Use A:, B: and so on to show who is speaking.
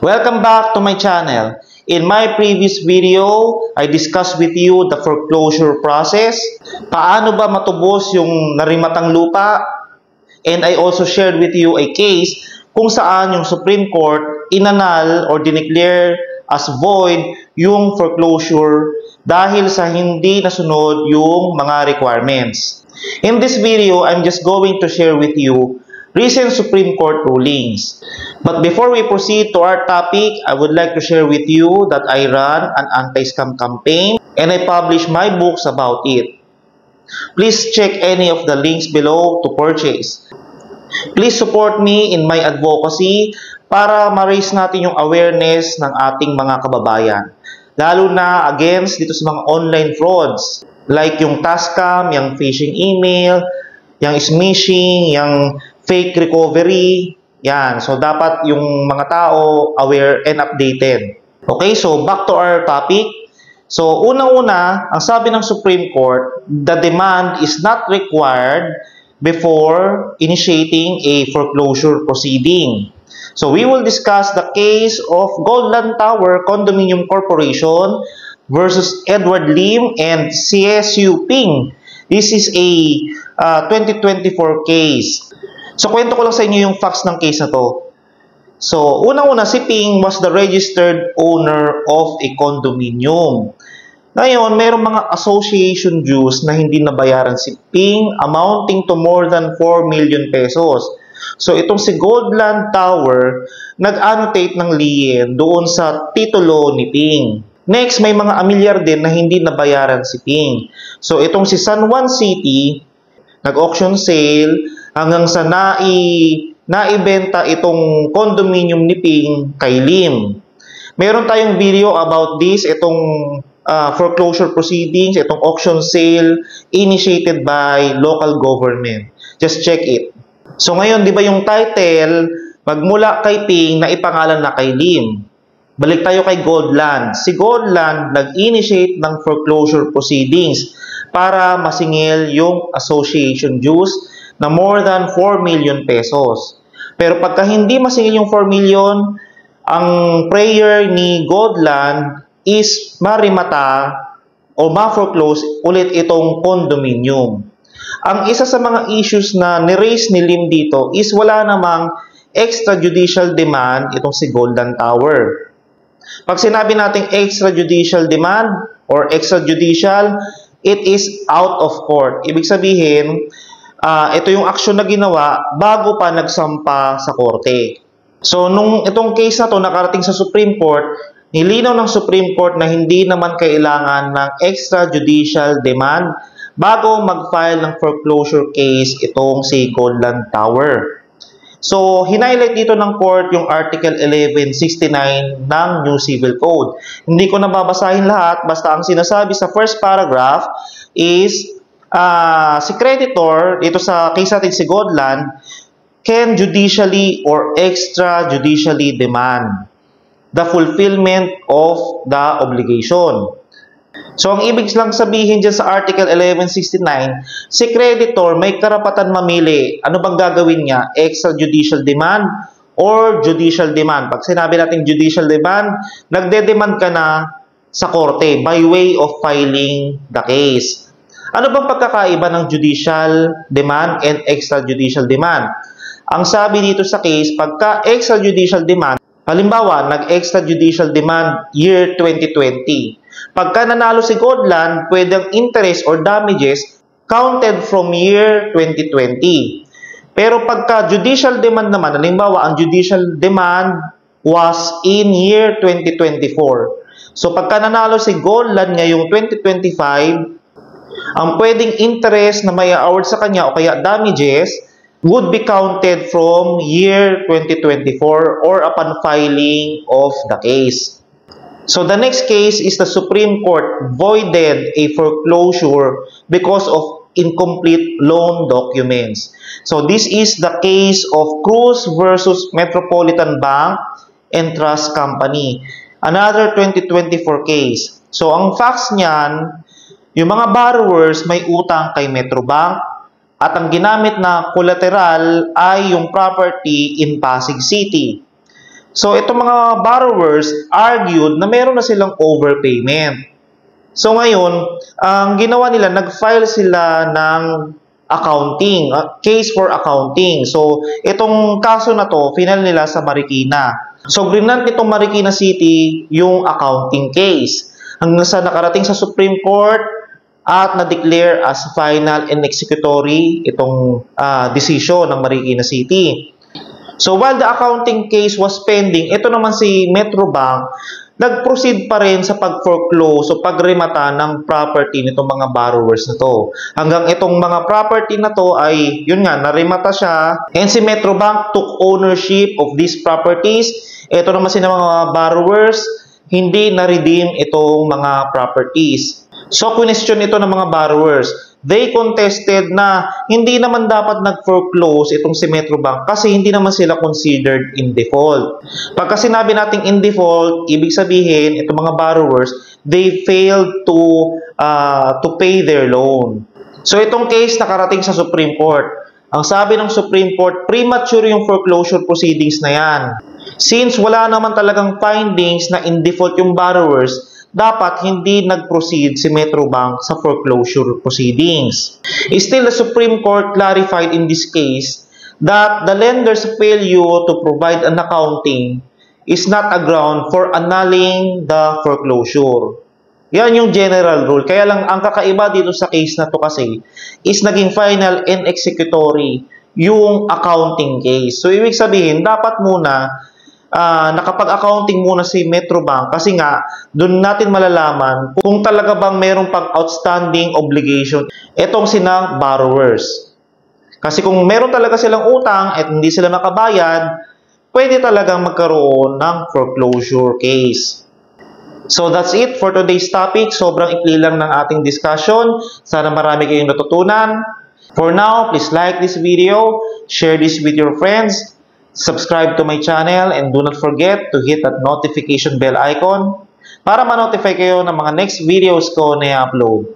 A: Welcome back to my channel. In my previous video, I discussed with you the foreclosure process, paano ba matubos yung narimatang lupa, and I also shared with you a case kung saan yung Supreme Court inannul or dineclare as void yung foreclosure dahil sa hindi nasunod yung mga requirements. In this video, I'm just going to share with you recent Supreme Court rulings. But before we proceed to our topic, I would like to share with you that I run an anti-scam campaign and I publish my books about it. Please check any of the links below to purchase. Please support me in my advocacy para ma-raise natin yung awareness ng ating mga kababayan. Lalo na against dito sa mga online frauds like yung Tascam, yung phishing email, yung smishing, yung fake recovery. Yan. So, dapat yung mga tao aware and updated. Okay, so back to our topic. So, unang-una, ang sabi ng Supreme Court, the demand is not required before initiating a foreclosure proceeding. So, we will discuss the case of Goldland Tower Condominium Corporation versus Edward Lim and CSU Ping. This is a 2024 case. So, kwento ko lang sa inyo yung facts ng case na to. So, unang-una, si Ping was the registered owner of a condominium. Ngayon, mayroong mga association dues na hindi nabayaran si Ping amounting to more than 4 million pesos. So, itong si Goldland Tower, nag-annotate ng lien doon sa titulo ni Ping. Next, may mga amilyar din na hindi nabayaran si Ping. So, itong si San Juan City, nag-auction sale, hanggang sa naibenta itong condominium ni Ping kay Lim. Meron tayong video about this, itong foreclosure proceedings, itong auction sale initiated by local government. Just check it. So ngayon, di ba yung title, magmula kay Ping na ipangalan na kay Lim. Balik tayo kay Goldland. Si Goldland nag-initiate ng foreclosure proceedings para masingil yung association dues na more than 4 million pesos. Pero pagka hindi masingil yung 4 million, ang prayer ni Goldland is marimata o ma-foreclose ulit itong condominium. Ang isa sa mga issues na ni-raise ni Lim dito is wala namang extrajudicial demand itong si Goldland Tower. Pag sinabi nating extrajudicial demand or extrajudicial, it is out of court. Ibig sabihin, ito yung aksyon na ginawa bago pa nagsampa sa korte. So, nung itong case na to nakarating sa Supreme Court, nilinaw ng Supreme Court na hindi naman kailangan ng extrajudicial demand bago mag-file ng foreclosure case itong si Goldland Tower. So, hinighlight dito ng court yung Article 1169 ng New Civil Code. Hindi ko nababasahin lahat, basta ang sinasabi sa first paragraph is si creditor, dito sa case natin si Goldland, can judicially or extrajudicially demand the fulfillment of the obligation. So, ang ibig lang sabihin dyan sa Article 1169, si creditor may karapatan mamili. Ano bang gagawin niya? Extrajudicial demand or judicial demand. Pag sinabi natin judicial demand, nagde-demand ka na sa korte by way of filing the case. Ano bang pagkakaiba ng judicial demand and extrajudicial demand? Ang sabi dito sa case, pagka extrajudicial demand, halimbawa, nag-extrajudicial demand year 2020. Pagka nanalo si Goldland, pwedeng interest or damages counted from year 2020. Pero pagka judicial demand naman, halimbawa, ang judicial demand was in year 2024. So pagka nanalo si Goldland ngayong 2025, ang pwedeng interest na may award sa kanya o kaya damages would be counted from year 2024 or upon filing of the case. So the next case is the Supreme Court voided a foreclosure because of incomplete loan documents. So this is the case of Cruz versus Metropolitan Bank and Trust Company. Another 2024 case. So ang facts niyan, yung mga borrowers may utang kay Metrobank at ang ginamit na collateral ay yung property in Pasig City. So, itong mga borrowers argued na meron na silang overpayment. So, ngayon, ang ginawa nila, nag-file sila ng accounting, case for accounting. So, itong kaso na to, final nila sa Marikina. So, grinant nitong Marikina City yung accounting case. Hanggang sa nakarating sa Supreme Court at na-declare as final and executory itong decision ng Marikina City. So, while the accounting case was pending, ito naman si Metrobank, nag-proceed pa rin sa pag-foreclose o pagremata ng property nitong mga borrowers na to. Hanggang itong mga property na to ay, yun nga, naremata siya. And si Metrobank took ownership of these properties. Ito naman sila mga borrowers, hindi na-redeem itong mga properties. So, question ito ng mga borrowers. They contested na hindi naman dapat nag-foreclose itong si Metrobank kasi hindi naman sila considered in default. Pagka sinabi nating in default, ibig sabihin, itong mga borrowers, they failed to pay their loan. So, itong case nakarating sa Supreme Court. Ang sabi ng Supreme Court, premature yung foreclosure proceedings na yan. Since wala naman talagang findings na in default yung borrowers, dapat hindi nag-proceed si Metrobank sa foreclosure proceedings. Still, the Supreme Court clarified in this case that the lender's failure to provide an accounting is not a ground for annulling the foreclosure. Yan yung general rule. Kaya lang, ang kakaiba dito sa case na to kasi is naging final and executory yung accounting case. So, ibig sabihin, dapat muna nakapag-accounting muna si Metrobank kasi nga doon natin malalaman kung talaga bang mayroong pang outstanding obligation etong sina borrowers. Kasi kung meron talaga silang utang at hindi sila makabayad, pwede talagang magkaroon ng foreclosure case. So that's it for today's topic. Sobrang ikli lang ng ating discussion. Sana marami kayong natutunan. For now, please like this video, share this with your friends, subscribe to my channel, and do not forget to hit that notification bell icon para ma-notify kayo ng mga next videos ko na i-upload.